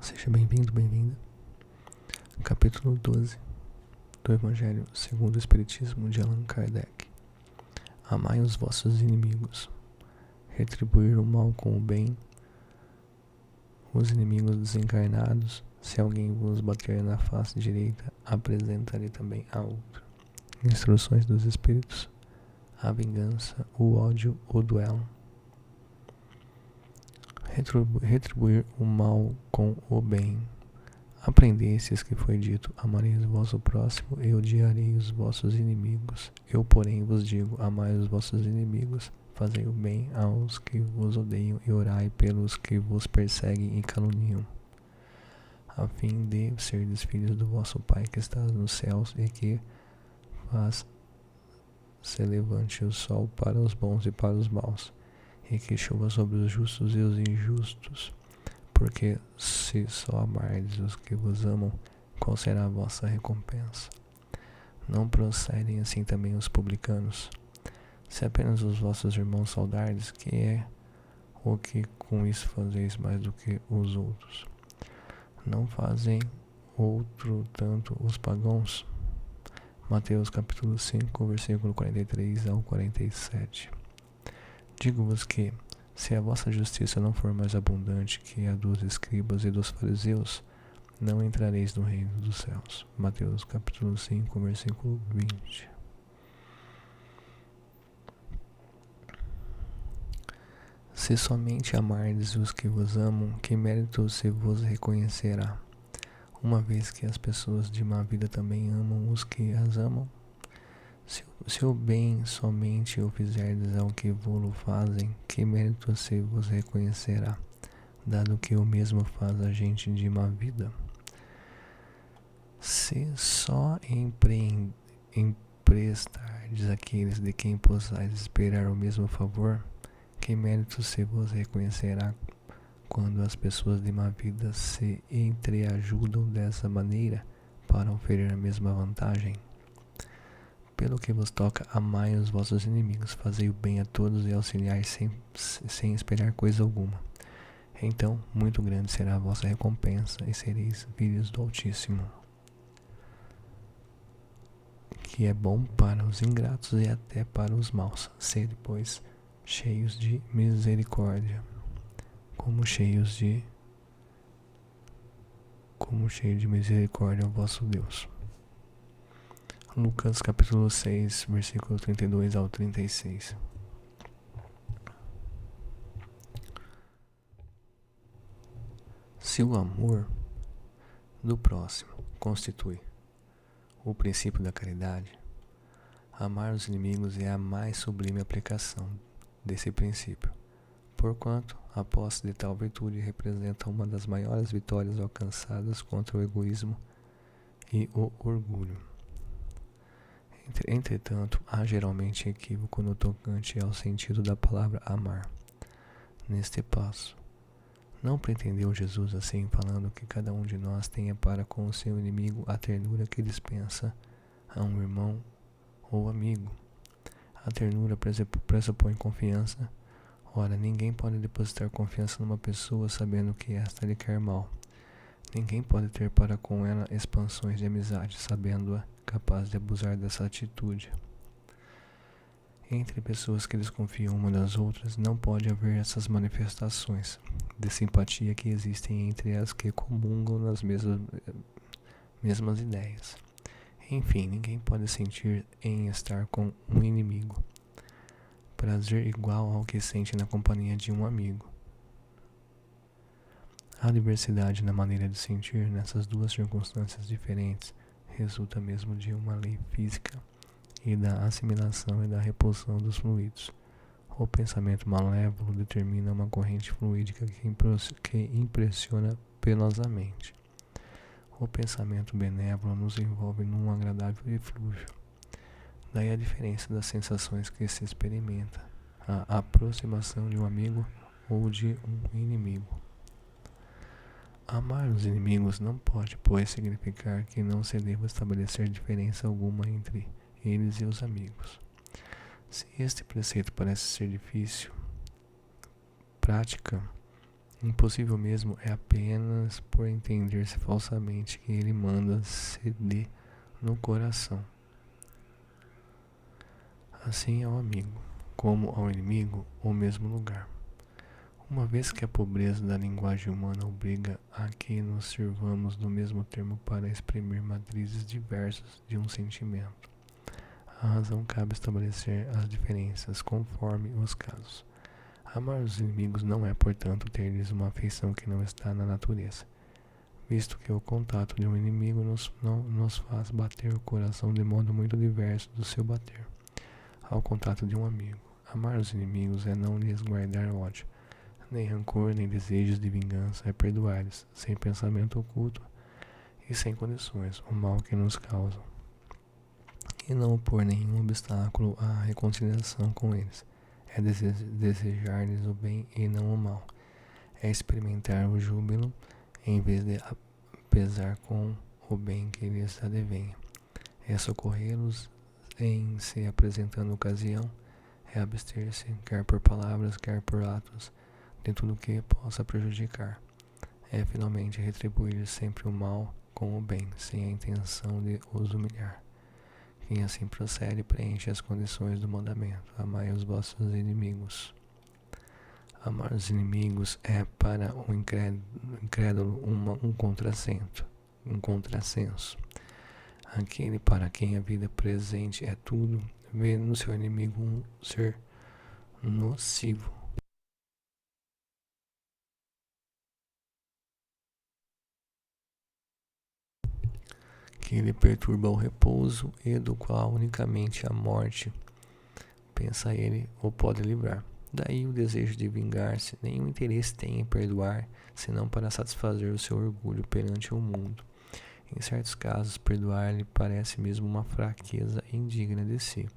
Seja bem-vindo, bem-vinda. Capítulo 12 do Evangelho segundo o Espiritismo de Allan Kardec. Amai os vossos inimigos, retribuir o mal com o bem, os inimigos desencarnados. Se alguém vos bater na face direita, apresenta-lhe também a outra. Instruções dos Espíritos: a vingança, o ódio, o duelo. Retribuir o mal com o bem. Aprendestes que foi dito: amareis o vosso próximo e odiarei os vossos inimigos. Eu, porém, vos digo: amai os vossos inimigos, fazei o bem aos que vos odeiam e orai pelos que vos perseguem e caluniam, a fim de serdes filhos do vosso Pai que está nos céus e que faz se levante o sol para os bons e para os maus, e que chova sobre os justos e os injustos. Porque se só amardes os que vos amam, qual será a vossa recompensa? Não procedem assim também os publicanos? Se apenas os vossos irmãos saudardes, que é o que com isso fazeis mais do que os outros? Não fazem outro tanto os pagãos? Mateus capítulo 5, versículo 43 ao 47. Digo-vos que, se a vossa justiça não for mais abundante que a dos escribas e dos fariseus, não entrareis no reino dos céus. Mateus capítulo 5, versículo 20. Se somente amardes os que vos amam, que mérito se vos reconhecerá? Uma vez que as pessoas de má vida também amam os que as amam? Se o bem somente o fizerdes ao que vô-lo fazem, que mérito se vos reconhecerá, dado que o mesmo faz a gente de má vida? Se só emprestardes àqueles de quem possais esperar o mesmo favor, que mérito se vos reconhecerá quando as pessoas de má vida se entreajudam dessa maneira para oferecer a mesma vantagem? Pelo que vos toca, amai os vossos inimigos, fazei o bem a todos e auxiliai sem esperar coisa alguma. Então, muito grande será a vossa recompensa e sereis filhos do Altíssimo, que é bom para os ingratos e até para os maus. Sede, pois, cheios de misericórdia, como cheio de misericórdia o vosso Deus. Lucas capítulo 6, versículo 32 ao 36. Se o amor do próximo constitui o princípio da caridade, amar os inimigos é a mais sublime aplicação desse princípio, porquanto a posse de tal virtude representa uma das maiores vitórias alcançadas contra o egoísmo e o orgulho. Entretanto, há geralmente equívoco no tocante ao sentido da palavra amar. Neste passo, não pretendeu Jesus assim, falando que cada um de nós tenha para com o seu inimigo a ternura que dispensa a um irmão ou amigo. A ternura pressupõe confiança. Ora, ninguém pode depositar confiança numa pessoa sabendo que esta lhe quer mal. Ninguém pode ter para com ela expansões de amizade, sabendo-a capaz de abusar dessa atitude. Entre pessoas que desconfiam uma das outras, não pode haver essas manifestações de simpatia que existem entre as que comungam nas mesmas ideias. Enfim, ninguém pode sentir em estar com um inimigo prazer igual ao que sente na companhia de um amigo. A diversidade na maneira de sentir nessas duas circunstâncias diferentes resulta mesmo de uma lei física e da assimilação e da repulsão dos fluidos. O pensamento malévolo determina uma corrente fluídica que impressiona penosamente. O pensamento benévolo nos envolve num agradável eflúvio. Daí a diferença das sensações que se experimenta, a aproximação de um amigo ou de um inimigo. Amar os inimigos não pode, pois, significar que não se deva estabelecer diferença alguma entre eles e os amigos. Se este preceito parece ser difícil, prática Impossível mesmo é apenas por entender-se falsamente que ele manda ceder no coração. Assim ao amigo, como ao inimigo, o mesmo lugar. Uma vez que a pobreza da linguagem humana obriga a que nos sirvamos do mesmo termo para exprimir matrizes diversas de um sentimento, a razão cabe estabelecer as diferenças conforme os casos. Amar os inimigos não é, portanto, ter-lhes uma afeição que não está na natureza, visto que o contato de um inimigo nos faz bater o coração de modo muito diverso do seu bater ao contato de um amigo. Amar os inimigos é não lhes guardar ódio, nem rancor, nem desejos de vingança, é perdoar-lhes, sem pensamento oculto e sem condições, o mal que nos causam, e não opor nenhum obstáculo à reconciliação com eles. É desejar-lhes o bem e não o mal. É experimentar o júbilo em vez de pesar com o bem que lhes advém. É socorrê-los em se apresentando ocasião. É abster-se, quer por palavras, quer por atos, de tudo que possa prejudicar. É finalmente retribuir sempre o mal com o bem, sem a intenção de os humilhar. Quem assim procede preenche as condições do mandamento. Amai os vossos inimigos. Amar os inimigos é para o incrédulo um contrassenso. Aquele para quem a vida presente é tudo, vê no seu inimigo um ser nocivo. Que lhe perturba o repouso e do qual unicamente a morte, pensa ele, o pode livrar. Daí o desejo de vingar-se, nenhum interesse tem em perdoar, senão para satisfazer o seu orgulho perante o mundo. Em certos casos, perdoar-lhe parece mesmo uma fraqueza indigna de si.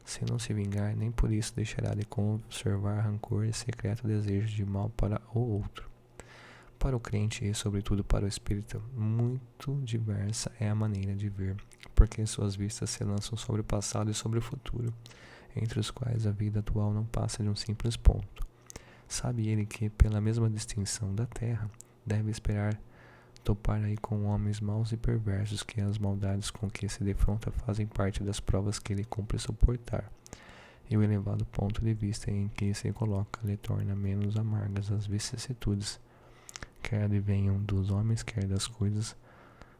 Se não se vingar, nem por isso deixará de conservar rancor e secreto desejo de mal para o outro. Para o crente e, sobretudo, para o espírita, muito diversa é a maneira de ver, porque suas vistas se lançam sobre o passado e sobre o futuro, entre os quais a vida atual não passa de um simples ponto. Sabe ele que, pela mesma distinção da terra, deve esperar topar aí com homens maus e perversos, que as maldades com que se defronta fazem parte das provas que ele cumpre suportar, e o elevado ponto de vista em que se coloca lhe torna menos amargas as vicissitudes, quer advenham dos homens, quer das coisas.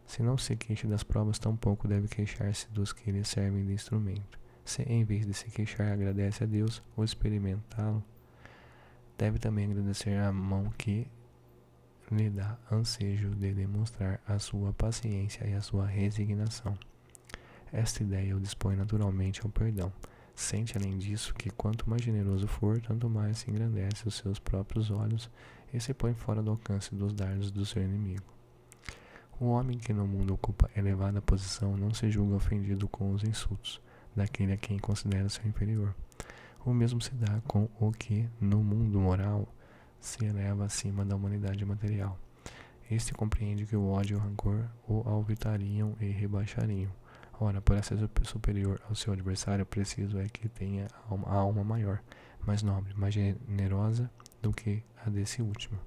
Se não se queixa das provas, tampouco deve queixar-se dos que lhe servem de instrumento. Se, em vez de se queixar, agradece a Deus, ou experimentá-lo, deve também agradecer a mão que lhe dá ansejo de demonstrar a sua paciência e a sua resignação. Esta ideia o dispõe naturalmente ao perdão. Sente, além disso, que quanto mais generoso for, tanto mais se engrandece os seus próprios olhos e se põe fora do alcance dos dardos do seu inimigo. O homem que no mundo ocupa elevada posição não se julga ofendido com os insultos daquele a quem considera seu inferior. O mesmo se dá com o que, no mundo moral, se eleva acima da humanidade material. Este compreende que o ódio e o rancor o alvitariam e rebaixariam. Ora, para ser superior ao seu adversário, preciso é que tenha a alma maior, mais nobre, mais generosa do que a desse último.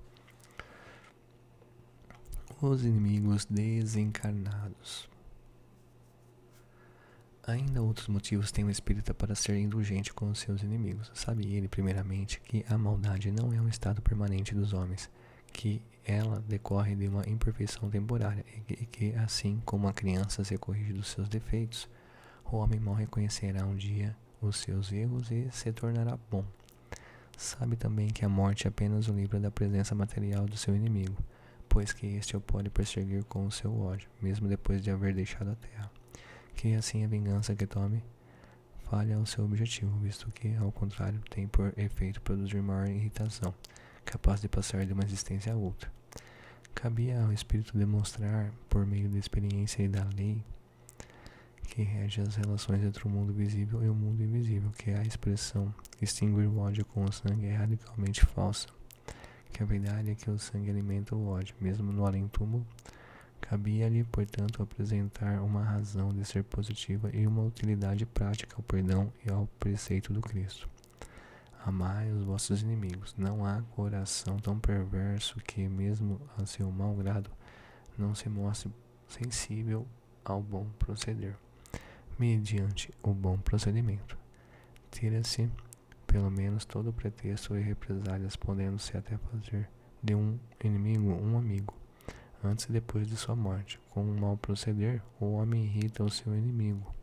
Os inimigos desencarnados. Ainda outros motivos tem o espírita para ser indulgente com os seus inimigos. Sabe ele, primeiramente, que a maldade não é um estado permanente dos homens, que ela decorre de uma imperfeição temporária e que, assim como a criança se corrige dos seus defeitos, o homem mal reconhecerá um dia os seus erros e se tornará bom. Sabe também que a morte apenas o livra da presença material do seu inimigo, pois que este o pode perseguir com o seu ódio, mesmo depois de haver deixado a terra. Que assim a vingança que tome falha ao seu objetivo, visto que, ao contrário, tem por efeito produzir maior irritação, capaz de passar de uma existência a outra. Cabia ao espírito demonstrar, por meio da experiência e da lei que rege as relações entre o mundo visível e o mundo invisível, que a expressão extinguir o ódio com o sangue é radicalmente falsa, que a verdade é que o sangue alimenta o ódio, mesmo no além-túmulo. Cabia-lhe, portanto, apresentar uma razão de ser positiva e uma utilidade prática ao perdão e ao preceito do Cristo. Amai os vossos inimigos. Não há coração tão perverso que, mesmo a seu mau grado, não se mostre sensível ao bom proceder, mediante o bom procedimento. Tira-se, pelo menos, todo o pretexto e represálias, podendo-se até fazer de um inimigo um amigo, antes e depois de sua morte. Com um mau proceder, o homem irrita o seu inimigo,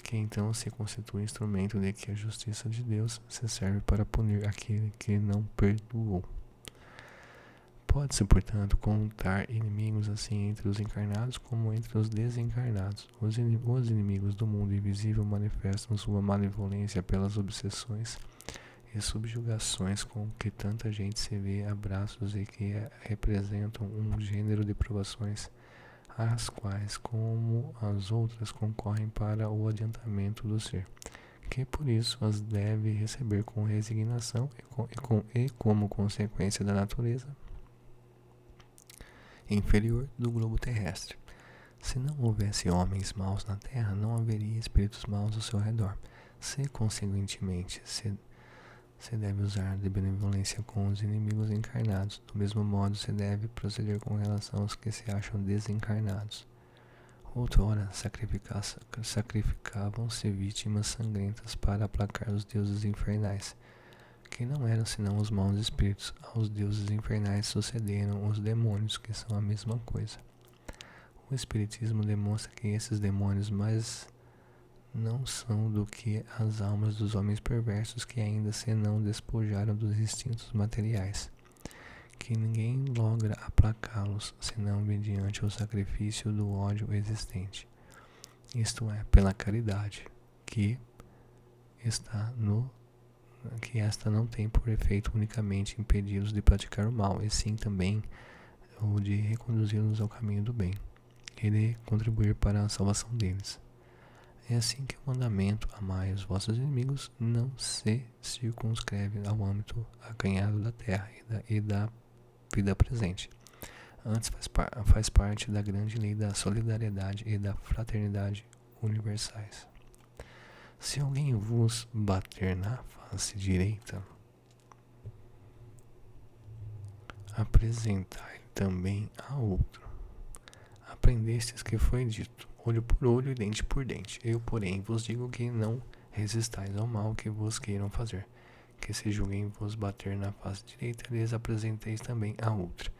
que então se constitui instrumento de que a justiça de Deus se serve para punir aquele que não perdoou. Pode-se, portanto, contar inimigos assim entre os encarnados como entre os desencarnados. Os inimigos do mundo invisível manifestam sua malevolência pelas obsessões e subjugações com que tanta gente se vê a braços e que representam um gênero de provações, as quais, como as outras, concorrem para o adiantamento do ser, que por isso as deve receber com resignação e como consequência da natureza inferior do globo terrestre. Se não houvesse homens maus na terra, não haveria espíritos maus ao seu redor. Se, consequentemente, se deve usar de benevolência com os inimigos encarnados, do mesmo modo se deve proceder com relação aos que se acham desencarnados. Outrora sacrificavam-se vítimas sangrentas para aplacar os deuses infernais, que não eram senão os maus espíritos. Aos deuses infernais sucederam os demônios, que são a mesma coisa. O Espiritismo demonstra que esses demônios mais não são do que as almas dos homens perversos que ainda se não despojaram dos instintos materiais, que ninguém logra aplacá-los senão mediante o sacrifício do ódio existente, isto é, pela caridade, que esta não tem por efeito unicamente impedi-los de praticar o mal, e sim também o de reconduzi-los ao caminho do bem, e de contribuir para a salvação deles. É assim que o mandamento amai os vossos inimigos não se circunscreve ao âmbito acanhado da terra e da vida presente. Antes faz parte da grande lei da solidariedade e da fraternidade universais. Se alguém vos bater na face direita, apresentai também a outro. Aprendestes que foi dito, olho por olho e dente por dente. Eu, porém, vos digo que não resistais ao mal que vos queiram fazer. Que se julguem vos bater na face direita, lhes apresenteis também a outra.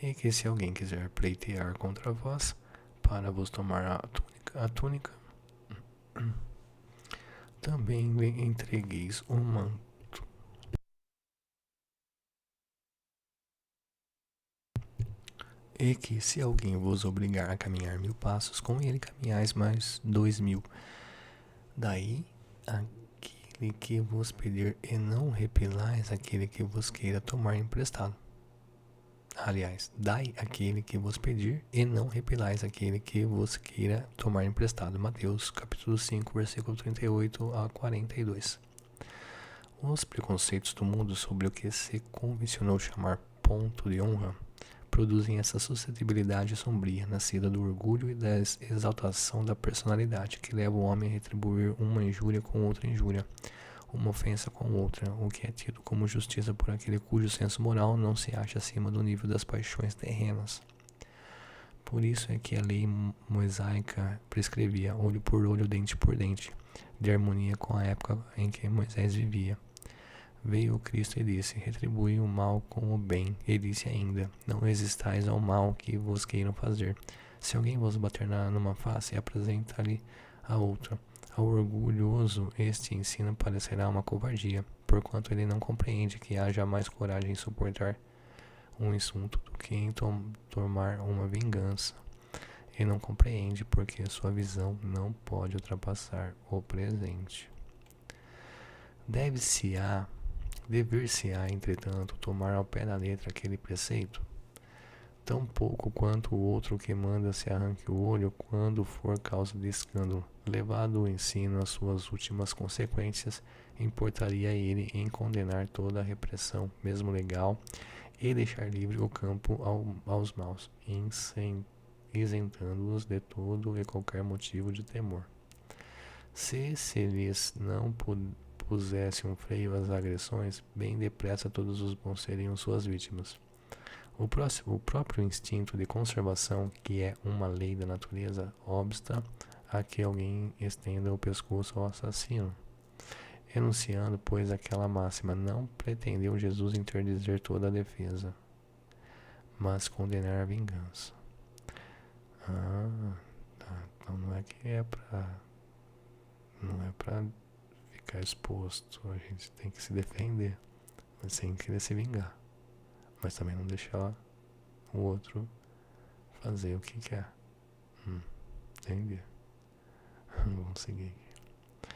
E que se alguém quiser pleitear contra vós, para vos tomar a túnica também lhe entregueis o manto. E que se alguém vos obrigar a caminhar 1000 passos, com ele caminhais mais 2000. Daí aquele que vos pedir, e não repelais aquele que vos queira tomar emprestado. Aliás, dai aquele que vos pedir, e não repelais aquele que vos queira tomar emprestado. Mateus capítulo 5, versículo 38 a 42. Os preconceitos do mundo sobre o que se convencionou chamar ponto de honra produzem essa suscetibilidade sombria, nascida do orgulho e da exaltação da personalidade, que leva o homem a retribuir uma injúria com outra injúria, uma ofensa com outra, o que é tido como justiça por aquele cujo senso moral não se acha acima do nível das paixões terrenas. Por isso é que a lei mosaica prescrevia olho por olho, dente por dente, de harmonia com a época em que Moisés vivia. Veio o Cristo e disse, retribui o mal com o bem, e disse ainda, não resistais ao mal que vos queiram fazer. Se alguém vos bater numa face, apresenta-lhe a outra. Ao orgulhoso, este ensino parecerá uma covardia, porquanto ele não compreende que haja mais coragem em suportar um insulto do que em tomar uma vingança. Ele não compreende porque sua visão não pode ultrapassar o presente. Dever-se-á, entretanto, tomar ao pé da letra aquele preceito, tão pouco quanto o outro que manda se arranque o olho quando for causa de escândalo. Levado o ensino às suas últimas consequências, importaria ele em condenar toda a repressão, mesmo legal, e deixar livre o campo aos maus, isentando-os de todo e qualquer motivo de temor. Se lhes não pusesse um freio às agressões, bem depressa todos os bons seriam suas vítimas. O próprio instinto de conservação, que é uma lei da natureza, obsta a que alguém estenda o pescoço ao assassino. Enunciando, pois, aquela máxima, não pretendeu Jesus interdizer toda a defesa, mas condenar a vingança. Tá. Então não é que não é pra ficar exposto, a gente tem que se defender, mas sem querer se vingar. Mas também não deixar o outro fazer o que quer. Entendi. Vamos seguir aqui.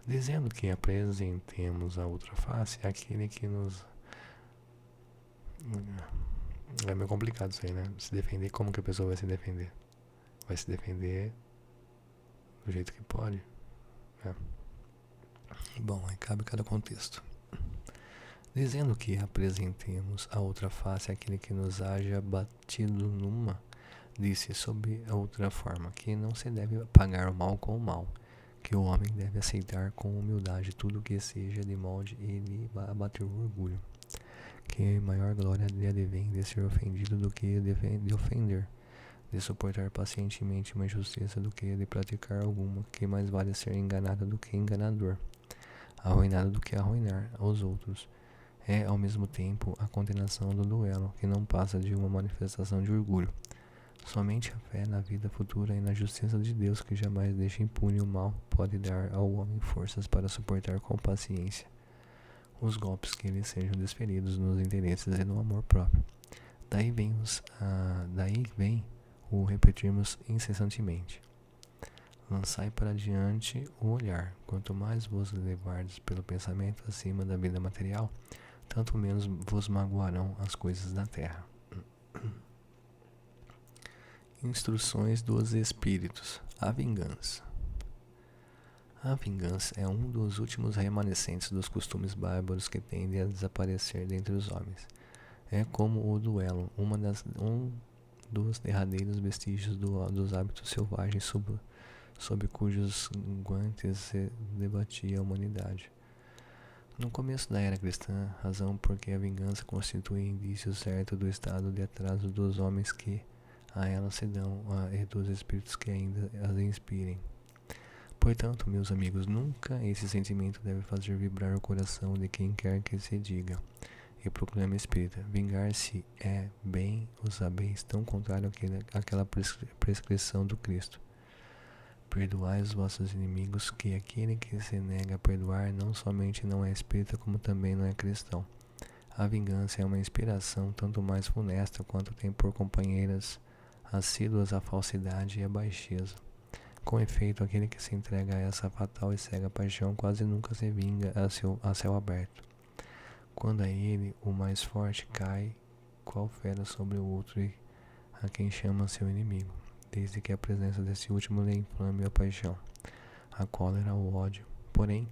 Dizendo que apresentemos a outra face, aquele que nos... É meio complicado isso aí, né? Se defender, como que a pessoa vai se defender? Vai se defender do jeito que pode. Bom, aí cabe cada contexto. Dizendo que apresentemos a outra face àquele que nos haja batido numa, disse sob a outra forma, que não se deve pagar o mal com o mal, que o homem deve aceitar com humildade tudo que seja de molde e lhe abater o orgulho, que maior glória lhe advém de ser ofendido do que de ofender, de suportar pacientemente uma injustiça do que de praticar alguma, que mais vale ser enganado do que enganador, arruinado do que arruinar aos outros. É, ao mesmo tempo, a condenação do duelo, que não passa de uma manifestação de orgulho. Somente a fé na vida futura e na justiça de Deus, que jamais deixa impune o mal, pode dar ao homem forças para suportar com paciência os golpes que lhe sejam desferidos nos interesses e no amor próprio. Daí vem o repetirmos incessantemente. Lançai para diante o olhar. Quanto mais vos levardes pelo pensamento acima da vida material, tanto menos vos magoarão as coisas da terra. Instruções dos Espíritos. A vingança. A vingança é um dos últimos remanescentes dos costumes bárbaros que tendem a desaparecer dentre os homens. É como o duelo, um dos derradeiros vestígios dos hábitos selvagens sob cujos guantes se debatia a humanidade. No começo da era cristã, razão porque a vingança constitui indício certo do estado de atraso dos homens que a ela se dão e dos espíritos que ainda as inspirem. Portanto, meus amigos, nunca esse sentimento deve fazer vibrar o coração de quem quer que se diga e proclame espírita. Vingar-se é, bem o sabeis, tão contrário àquela prescrição do Cristo. Perdoai os vossos inimigos, que aquele que se nega a perdoar não somente não é espírita, como também não é cristão. A vingança é uma inspiração tanto mais funesta quanto tem por companheiras assíduas a falsidade e a baixeza. Com efeito, aquele que se entrega a essa fatal e cega paixão quase nunca se vinga a céu aberto. Quando a ele, o mais forte, cai, qual fera sobre o outro e a quem chama seu inimigo, desde que a presença desse último lhe inflame a paixão, a cólera, o ódio. Porém,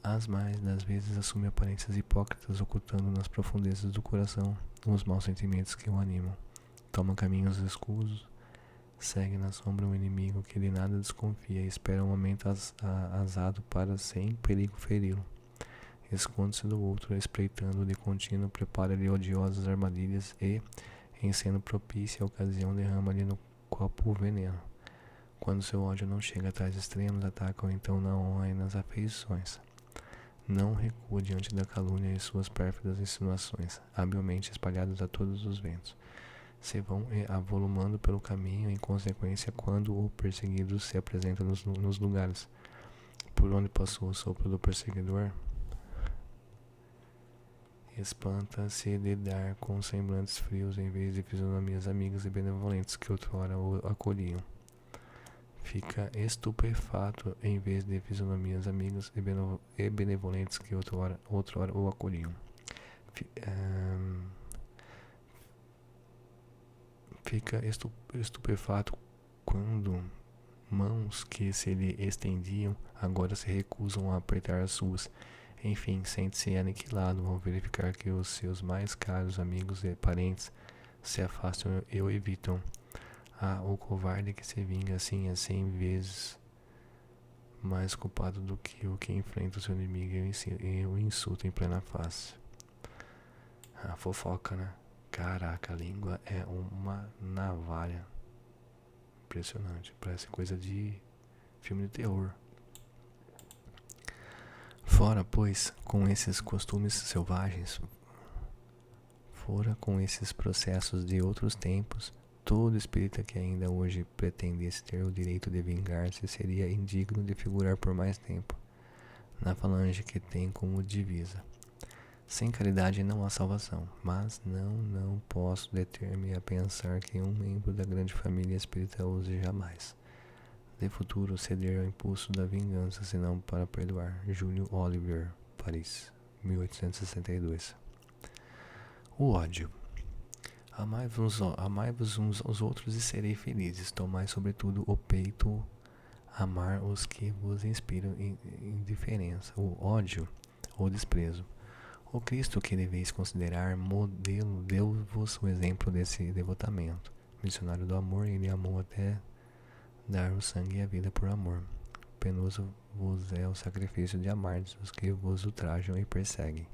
as mais das vezes assume aparências hipócritas, ocultando nas profundezas do coração os maus sentimentos que o animam. Toma caminhos escusos, segue na sombra um inimigo que de nada desconfia e espera um momento azado para, sem perigo, feri-lo. Esconde-se do outro, espreitando de contínuo, prepara-lhe odiosas armadilhas e, em sendo propícia a ocasião, derrama-lhe no copo o veneno. Quando seu ódio não chega a tais extremos, ataca-o então na honra e nas afeições. Não recua diante da calúnia e suas pérfidas insinuações, habilmente espalhadas a todos os ventos. Se vão avolumando pelo caminho, em consequência, quando o perseguido se apresenta nos lugares por onde passou o sopro do perseguidor, espanta-se de dar com semblantes frios em vez de fisionomias amigas e benevolentes que outrora o acolhiam. Fica estupefato em vez de fisionomias amigas e benevolentes que outrora o acolhiam. Fica estupefato quando mãos que se lhe estendiam agora se recusam a apertar as suas. Enfim, sente-se aniquilado ao verificar que os seus mais caros amigos e parentes se afastam e o evitam. O covarde que se vinga assim 100 vezes mais culpado do que o que enfrenta o seu inimigo e o insulta em plena face. A fofoca, né? Caraca, a língua é uma navalha. Impressionante, parece coisa de filme de terror. Fora, pois, com esses costumes selvagens, fora com esses processos de outros tempos, todo espírita que ainda hoje pretendesse ter o direito de vingar-se seria indigno de figurar por mais tempo na falange que tem como divisa: sem caridade não há salvação. Mas não posso deter-me a pensar que um membro da grande família espírita ouse jamais, de futuro, ceder ao impulso da vingança, senão para perdoar. Júlio Oliver, Paris, 1862. O ódio. Amai-vos uns aos outros e serei felizes. Tomai sobretudo o peito amar os que vos inspiram indiferença, o ódio ou desprezo. O Cristo que deveis considerar modelo deu-vos o exemplo desse devotamento. Missionário do amor, ele amou até dar o sangue e a vida por amor. Penoso vos é o sacrifício de amardes os que vos ultrajam e perseguem.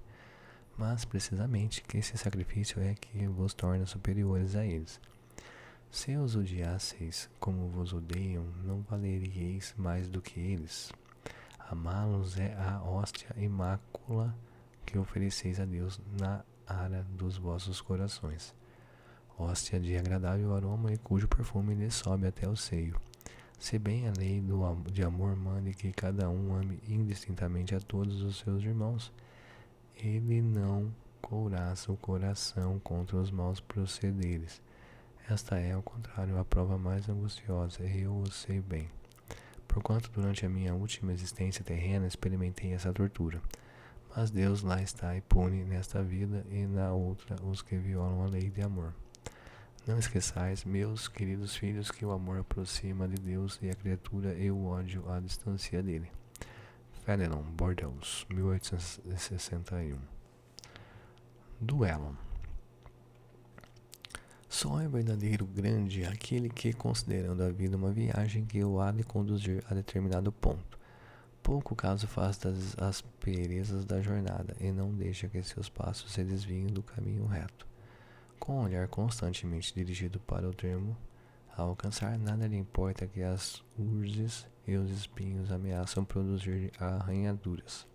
Mas precisamente que esse sacrifício é que vos torna superiores a eles. Se os odiasseis como vos odeiam, não valeríeis mais do que eles. Amá-los é a hóstia imácula que ofereceis a Deus na ara dos vossos corações. Hóstia de agradável aroma e cujo perfume lhe sobe até o seio. Se bem a lei de amor mande que cada um ame indistintamente a todos os seus irmãos, ele não couraça o coração contra os maus procederes. Esta é, ao contrário, a prova mais angustiosa, e eu o sei bem, porquanto durante a minha última existência terrena experimentei essa tortura. Mas Deus lá está e pune nesta vida e na outra os que violam a lei de amor. Não esqueçais, meus queridos filhos, que o amor aproxima de Deus e a criatura e o ódio a distancia dele. Fénelon, Bordeaux, 1861. Duelo. Só é verdadeiro grande aquele que, considerando a vida uma viagem que o há de conduzir a determinado ponto, pouco caso faz das asperezas da jornada e não deixa que seus passos se desviem do caminho reto. Com o olhar constantemente dirigido para o termo a alcançar, nada lhe importa que as urzes e os espinhos ameaçam produzir arranhaduras.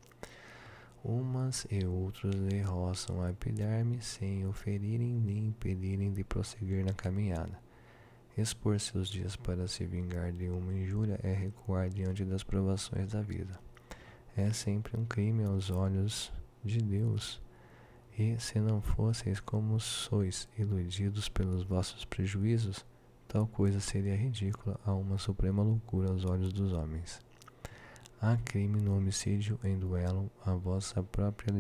Umas e outros lhe roçam a epiderme sem o ferirem nem impedirem de prosseguir na caminhada. Expor seus dias para se vingar de uma injúria é recuar diante das provações da vida. É sempre um crime aos olhos de Deus. E se não fosseis como sois, iludidos pelos vossos prejuízos, tal coisa seria ridícula a uma suprema loucura aos olhos dos homens. Há crime no homicídio em duelo, a vossa própria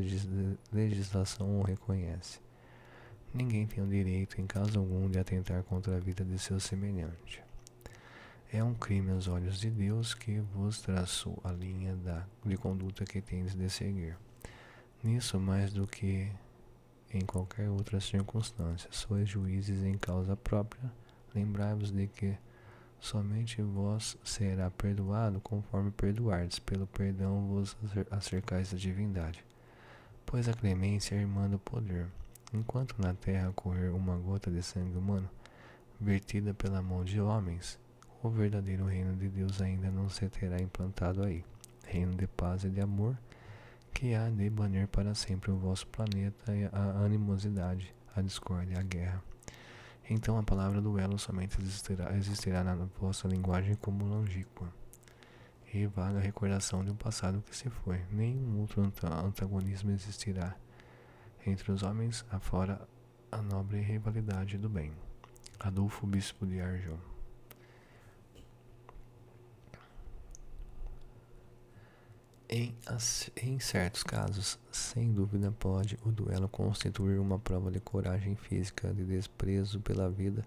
legislação o reconhece. Ninguém tem o direito, em caso algum, de atentar contra a vida de seu semelhante. É um crime aos olhos de Deus que vos traçou a linha de conduta que tendes de seguir. Nisso, mais do que em qualquer outra circunstância, sois juízes em causa própria. Lembrai-vos de que somente vós será perdoado conforme perdoardes, pelo perdão vos acercais da divindade. Pois a clemência é irmã do poder. Enquanto na terra correr uma gota de sangue humano, vertida pela mão de homens, o verdadeiro reino de Deus ainda não se terá implantado aí. Reino de paz e de amor, que há de banir para sempre o vosso planeta e a animosidade, a discórdia e a guerra. Então a palavra duelo somente existirá na vossa linguagem como longínqua e vaga recordação de um passado que se foi. Nenhum outro antagonismo existirá entre os homens, afora a nobre rivalidade do bem. Adolfo, bispo de Arjão. Em certos casos, sem dúvida pode o duelo constituir uma prova de coragem física, de desprezo pela vida,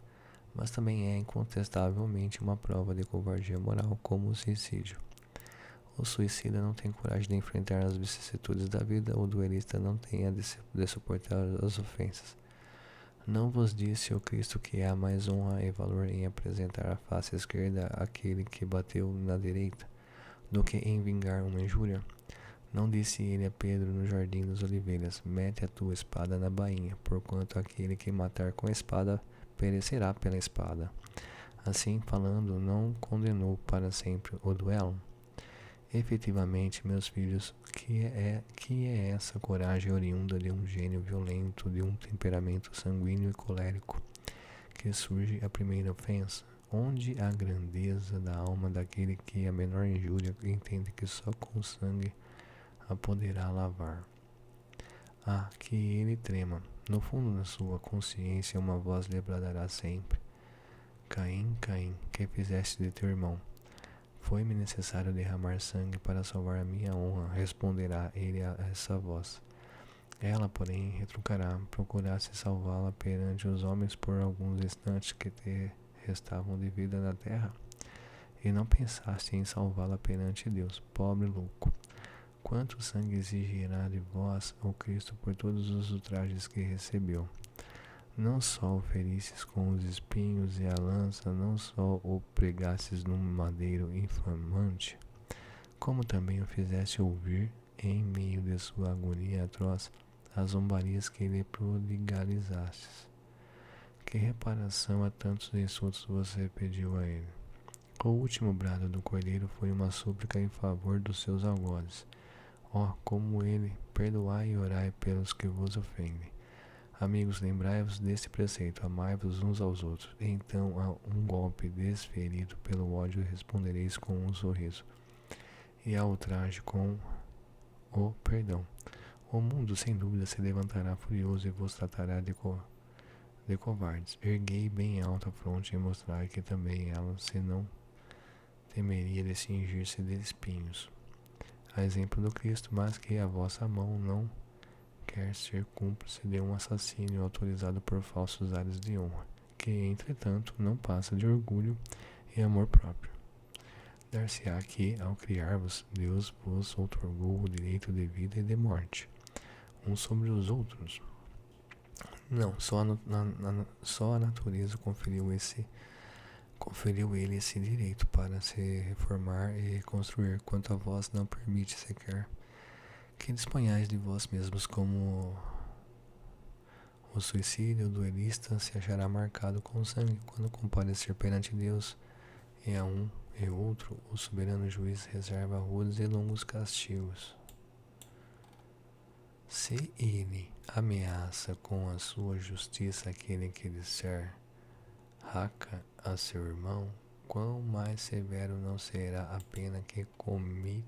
mas também é incontestavelmente uma prova de covardia moral, como o suicídio. O suicida não tem coragem de enfrentar as vicissitudes da vida, o duelista não tem a de suportar as ofensas. Não vos disse o Cristo que há mais honra e valor em apresentar a face esquerda àquele que bateu na direita? do que em vingar uma injúria? Não disse ele a Pedro no jardim das oliveiras: mete a tua espada na bainha, porquanto aquele que matar com a espada perecerá pela espada. Assim falando, não condenou para sempre o duelo? Efetivamente, meus filhos, que é essa coragem oriunda de um gênio violento, de um temperamento sanguíneo e colérico, que surge a primeira ofensa? Onde a grandeza da alma daquele que a menor injúria entende que só com sangue a poderá lavar? Ah, que ele trema. No fundo da sua consciência uma voz lhe bradará sempre: Caim, Caim, que fizeste de teu irmão? Foi-me necessário derramar sangue para salvar a minha honra, responderá ele a essa voz. Ela, porém, retrucará: procuraste salvá-la perante os homens por alguns instantes que te restavam de vida na terra, e não pensaste em salvá-la perante Deus. Pobre louco! Quanto sangue exigirá de vós o Cristo por todos os ultrajes que recebeu? Não só o feristes com os espinhos e a lança, não só o pregastes num madeiro inflamante, como também o fizeste ouvir, em meio de sua agonia atroz, as zombarias que lhe prodigalizastes. Que reparação a tantos insultos você pediu a ele? O último brado do cordeiro foi uma súplica em favor dos seus algozes. Ó, como ele, perdoai e orai pelos que vos ofendem. Amigos, lembrai-vos deste preceito: amai-vos uns aos outros. Então, a um golpe desferido pelo ódio respondereis com um sorriso, e ao ultraje com o perdão. O mundo, sem dúvida, se levantará furioso e vos tratará de covardes. Erguei bem alta a fronte e mostrai que também ela se não temeria de cingir-se de espinhos, a exemplo do Cristo, mas que a vossa mão não quer ser cúmplice de um assassínio autorizado por falsos ares de honra, que, entretanto, não passa de orgulho e amor próprio. Dar-se-á que, ao criar-vos, Deus vos outorgou o direito de vida e de morte, uns sobre os outros. Não, só a natureza conferiu ele esse direito para se reformar e reconstruir, quanto a vós não permite sequer que disponhais de vós mesmos. Como o suicídio, o duelista se achará marcado com sangue quando comparecer perante Deus, e a um e outro o soberano juiz reserva rudes e longos castigos. Se ele ameaça com a sua justiça aquele que disser raca a seu irmão, quão mais severo não será a pena que comine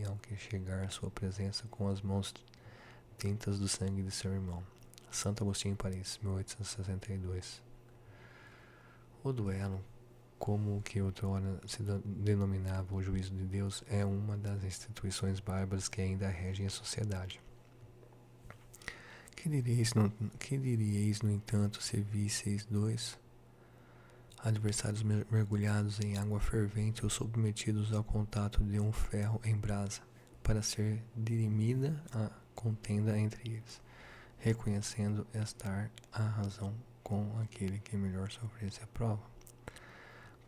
ao que chegar à sua presença com as mãos tintas do sangue de seu irmão. Santo Agostinho, Paris, 1862. O duelo, como o que outrora se denominava o juízo de Deus, é uma das instituições bárbaras que ainda regem a sociedade. Que diríeis, no entanto, se visseis dois adversários mergulhados em água fervente ou submetidos ao contato de um ferro em brasa, para ser dirimida a contenda entre eles, reconhecendo estar a razão com aquele que melhor sofresse a prova?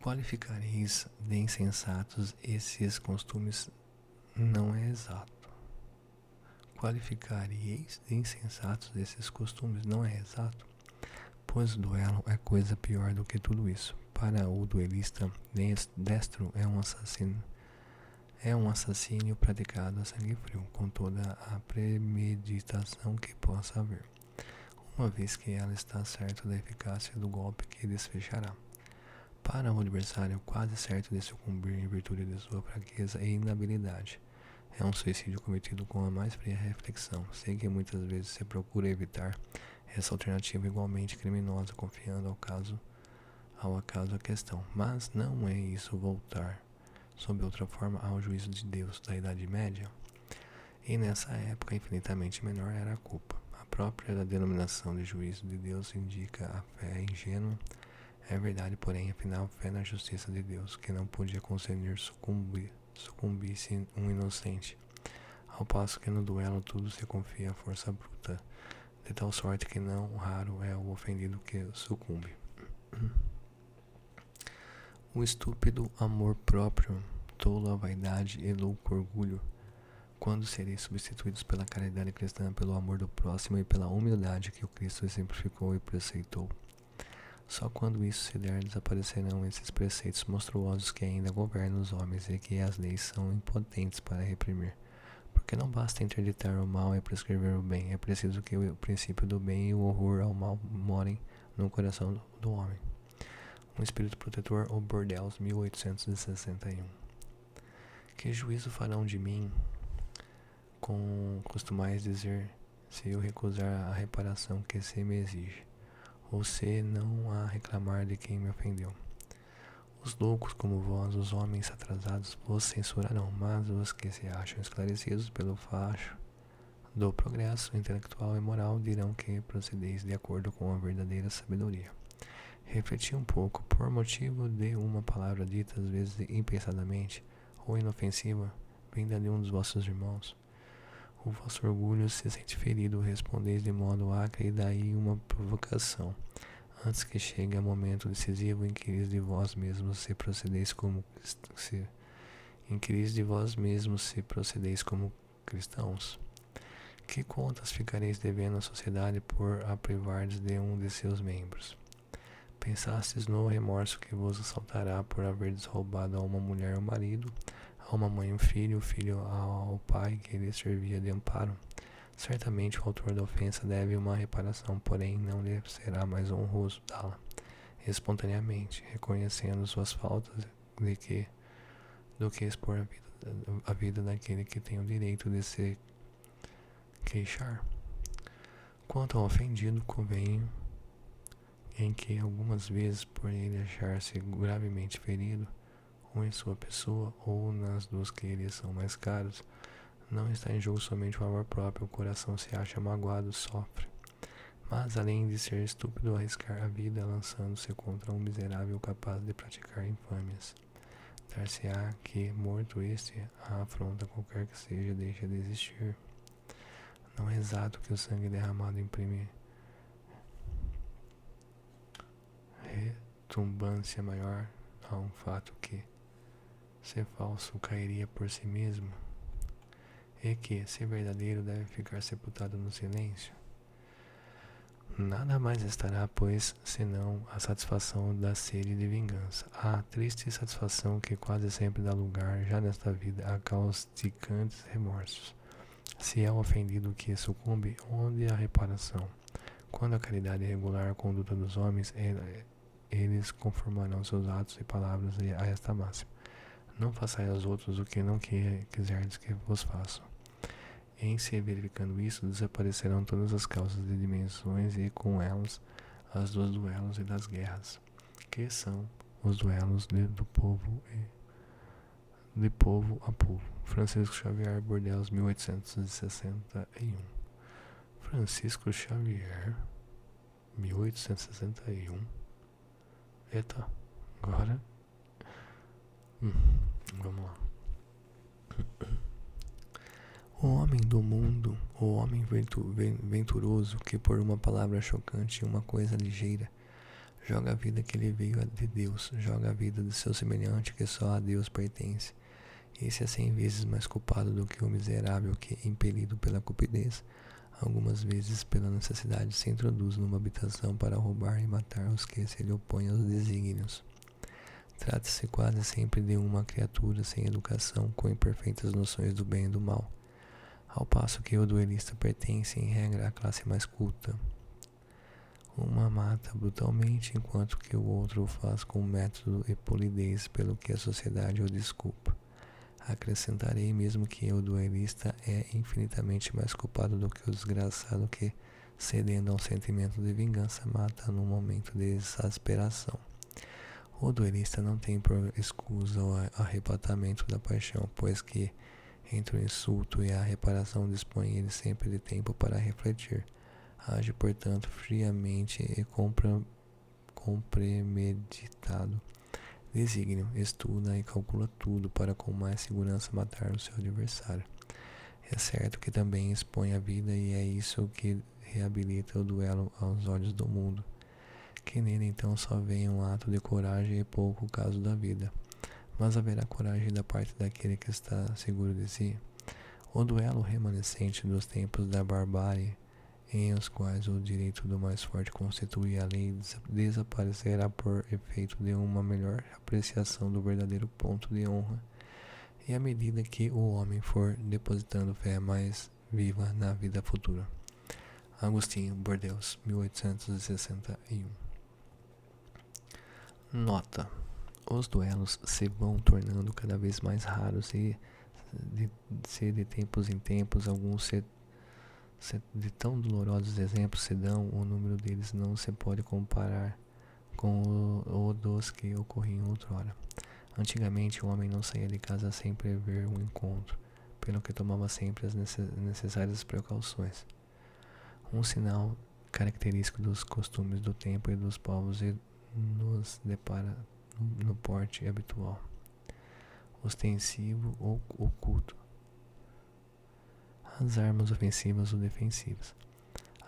Qualificareis de insensatos esses costumes? Não é exato. Qualificareis de insensatos esses costumes? Não é exato. Pois o duelo é coisa pior do que tudo isso. Para o duelista destro é um assassínio praticado a sangue frio, com toda a premeditação que possa haver, uma vez que ela está certa da eficácia do golpe que desfechará. Para o adversário, quase certo de sucumbir em virtude de sua fraqueza e inabilidade, é um suicídio cometido com a mais fria reflexão. Sei que muitas vezes se procura evitar essa alternativa igualmente criminosa, confiando ao acaso a questão, mas não é isso voltar, sob outra forma, ao juízo de Deus da Idade Média? E nessa época infinitamente menor era a culpa. A própria denominação de juízo de Deus indica a fé ingênua. É verdade, porém, afinal, fé na justiça de Deus, que não podia conceder sucumbisse um inocente, ao passo que no duelo tudo se confia à força bruta, de tal sorte que não raro é o ofendido que sucumbe. O estúpido amor próprio tolo a vaidade e louco orgulho? Quando sereis substituídos pela caridade cristã, pelo amor do próximo e pela humildade que o Cristo exemplificou e preceitou? Só quando isso se der, desaparecerão esses preceitos monstruosos que ainda governam os homens e que as leis são impotentes para reprimir. Porque não basta interditar o mal e prescrever o bem, é preciso que o princípio do bem e o horror ao mal morem no coração do homem. Um espírito protetor ou Bordeaux, 1861. Que juízo farão de mim, costumais dizer, se eu recusar a reparação que se me exige, ou se não a reclamar de quem me ofendeu? Os loucos como vós, os homens atrasados, vos censurarão, mas os que se acham esclarecidos pelo facho do progresso intelectual e moral dirão que procedeis de acordo com a verdadeira sabedoria. Refleti um pouco, por motivo de uma palavra dita às vezes impensadamente ou inofensiva, vinda de um dos vossos irmãos. O vosso orgulho se sente ferido, respondeis de modo acre e daí uma provocação. Antes que chegue o momento decisivo, inquiris de vós mesmos se procedeis como cristãos. Que contas ficareis devendo à sociedade por a privardes de um de seus membros? Pensastes no remorso que vos assaltará por haverdes roubado a uma mulher o marido, a uma mãe o filho ao pai que lhe servia de amparo? Certamente o autor da ofensa deve uma reparação, porém não lhe será mais honroso dá-la espontaneamente, reconhecendo suas faltas, do que expor a vida daquele que tem o direito de se queixar. Quanto ao ofendido, convém em que algumas vezes, por ele achar-se gravemente ferido, ou em sua pessoa, ou nas dos que lhe são mais caros, não está em jogo somente o amor próprio, o coração se acha magoado, sofre. Mas, além de ser estúpido arriscar a vida lançando-se contra um miserável capaz de praticar infâmias, dar-se-á que, morto este, a afronta qualquer que seja, deixa de existir. Não é exato que o sangue derramado imprime retumbância maior a um fato que, se falso, cairia por si mesmo, e que, se verdadeiro, deve ficar sepultado no silêncio? Nada mais estará, pois, senão a satisfação da sede de vingança, a triste satisfação que quase sempre dá lugar, já nesta vida, a causticantes remorsos. Se é o ofendido que sucumbe, onde a reparação? Quando a caridade regular a conduta dos homens, eles conformarão seus atos e palavras a esta máxima: não façais aos outros o que não quiserdes que vos façam. Em se verificando isso, desaparecerão todas as causas de dimensões e com elas as dos duelos e das guerras, que são os duelos do povo e de povo a povo. Francisco Xavier, Bordeaux, 1861. Francisco Xavier, 1861. Eita, agora vamos lá. O homem do mundo, o homem venturoso que por uma palavra chocante e uma coisa ligeira joga a vida que lhe veio de Deus, joga a vida do seu semelhante que só a Deus pertence. Esse é 100 vezes mais culpado do que o miserável que, impelido pela cupidez, algumas vezes pela necessidade, se introduz numa habitação para roubar e matar os que se lhe opõem aos desígnios. Trata-se quase sempre de uma criatura sem educação, com imperfeitas noções do bem e do mal, ao passo que o duelista pertence, em regra, à classe mais culta. Uma mata brutalmente, enquanto que o outro o faz com método e polidez, pelo que a sociedade o desculpa. Acrescentarei mesmo que o duelista é infinitamente mais culpado do que o desgraçado que, cedendo a um sentimento de vingança, mata num momento de exasperação. O duelista não tem por escusa o arrebatamento da paixão, pois que entre o insulto e a reparação dispõe ele sempre de tempo para refletir. Age, portanto, friamente e com premeditado desígnio, estuda e calcula tudo para com mais segurança matar o seu adversário. É certo que também expõe a vida e é isso que reabilita o duelo aos olhos do mundo, que nele então só vem um ato de coragem e pouco o caso da vida. mas haverá coragem da parte daquele que está seguro de si. O duelo remanescente dos tempos da barbárie, em os quais o direito do mais forte constitui a lei, desaparecerá por efeito de uma melhor apreciação do verdadeiro ponto de honra, e à medida que o homem for depositando fé mais viva na vida futura. Agostinho, Bordeaux, 1861. Nota: os duelos se vão tornando cada vez mais raros e de tempos em tempos alguns de tão dolorosos exemplos se dão, o número deles não se pode comparar com o dos que ocorriam outrora. Antigamente o homem não saía de casa sem prever um encontro, pelo que tomava sempre as necessárias precauções. Um sinal característico dos costumes do tempo e dos povos e nos depara no porte habitual, ostensivo ou oculto, as armas ofensivas ou defensivas.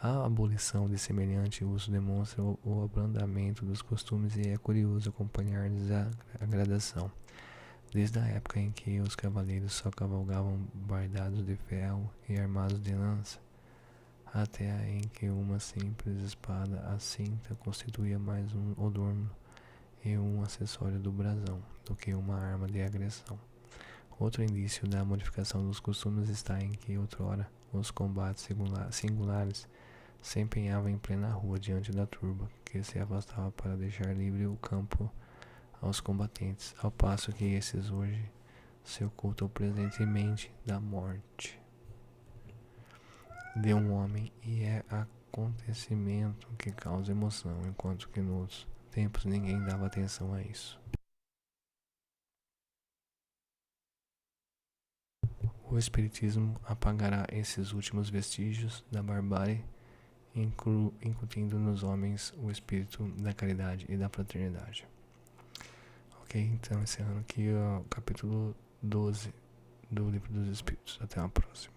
A abolição de semelhante uso demonstra o abrandamento dos costumes e é curioso acompanhar-lhes a gradação, desde a época em que os cavaleiros só cavalgavam bardados de ferro e armados de lança, até a em que uma simples espada à cinta constituía mais um adorno e um acessório do brasão do que uma arma de agressão. Outro indício da modificação dos costumes está em que outrora os combates singulares se empenhavam em plena rua diante da turba, que se afastava para deixar livre o campo aos combatentes, ao passo que esses hoje se ocultam presentemente da morte de um homem, e é acontecimento que causa emoção, enquanto que nos tempos ninguém dava atenção a isso. O espiritismo apagará esses últimos vestígios da barbárie, incutindo nos homens o espírito da caridade e da fraternidade. Ok, então encerrando aqui o capítulo 12 do Livro dos Espíritos. Até a próxima.